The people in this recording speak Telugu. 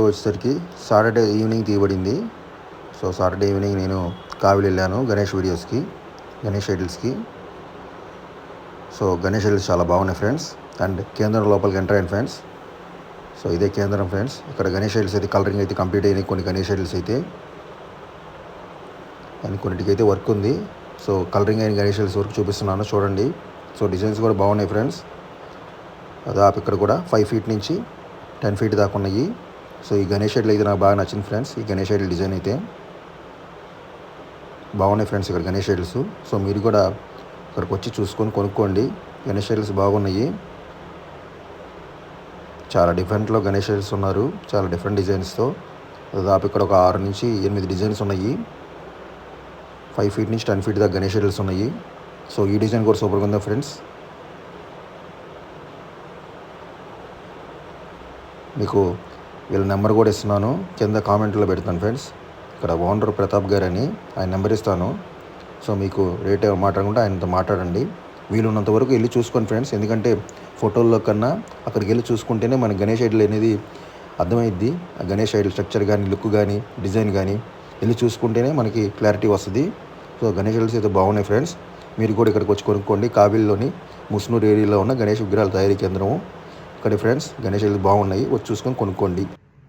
వచ్చేసరికి సాటర్డే ఈవినింగ్ తీయబడింది. సో సాటర్డే ఈవినింగ్ నేను కావిలి వెళ్ళాను గణేష్ వీడియోస్కి, గణేష్ ఐడల్స్కి. సో గణేష్ ఐడల్స్ చాలా బాగున్నాయి ఫ్రెండ్స్. అండ్ కేంద్రం లోపలికి ఎంటర్ అయ్యాను ఫ్రెండ్స్. సో ఇదే కేంద్రం ఫ్రెండ్స్. ఇక్కడ గణేష్ ఐడల్స్ అయితే కలరింగ్ అయితే కంప్లీట్ అయినాయి. కొన్ని గణేష్ ఐడల్స్ అయితే అండ్ కొన్నిటికి అయితే వర్క్ ఉంది. సో కలరింగ్ అయిన గణేష్ ఐడల్స్ వర్క్ చూపిస్తున్నాను చూడండి. సో డిజైన్స్ కూడా బాగున్నాయి ఫ్రెండ్స్. దాదాపు ఇక్కడ కూడా 5 feet నుంచి 10 feet దాకా ఉన్నాయి. సో ఈ గణేష్ ఐడల్ అయితే నాకు బాగా నచ్చింది ఫ్రెండ్స్. ఈ గణేష్ ఐడల్ డిజైన్ అయితే బాగున్నాయి ఫ్రెండ్స్ ఇక్కడ గణేష్ ఐడల్స్. సో మీరు కూడా ఇక్కడికి వచ్చి చూసుకొని కొనుక్కోండి. గణేష్ ఐడల్స్ బాగున్నాయి. చాలా డిఫరెంట్లో గణేష్ ఐడల్స్ ఉన్నారు, చాలా డిఫరెంట్ డిజైన్స్తో. దాదాపు ఇక్కడ ఒక 6 నుంచి 8 డిజైన్స్ ఉన్నాయి. 5 feet నుంచి 10 feet దాకా గణేష్ ఐడల్స్ ఉన్నాయి. సో ఈ డిజైన్ కూడా సూపర్గా ఉందా ఫ్రెండ్స్. మీకు వీళ్ళ నెంబర్ కూడా ఇస్తున్నాను, కింద కామెంట్లో పెడతాను ఫ్రెండ్స్. ఇక్కడ ఓనర్ ప్రతాప్ గారు అని, ఆయన నెంబర్ ఇస్తాను. సో మీకు రేట్ మాట్లాడకుండా ఆయనతో మాట్లాడండి. వీలున్నంత వరకు వెళ్ళి చూసుకోండి ఫ్రెండ్స్. ఎందుకంటే ఫోటోల్లో కన్నా అక్కడికి వెళ్ళి చూసుకుంటేనే మన గణేష్ ఐడల్ అనేది అర్థమైద్ది. ఆ గణేష్ ఐడల్ స్ట్రక్చర్ కానీ, లుక్ కానీ, డిజైన్ కానీ వెళ్ళి చూసుకుంటేనే మనకి క్లారిటీ వస్తుంది. సో గణేష్ ఐడల్స్ అయితే బాగున్నాయి ఫ్రెండ్స్. మీరు కూడా ఇక్కడికి వచ్చి కొనుక్కోండి. కావిలిలోని ముస్నూరు ఏరియాలో ఉన్న గణేష్ విగ్రహాల తయారీ కేంద్రం ఇక్కడ ఫ్రెండ్స్. గణేష్ ఐడల్స్ బాగున్నాయి, వచ్చి చూసుకొని కొనుక్కోండి.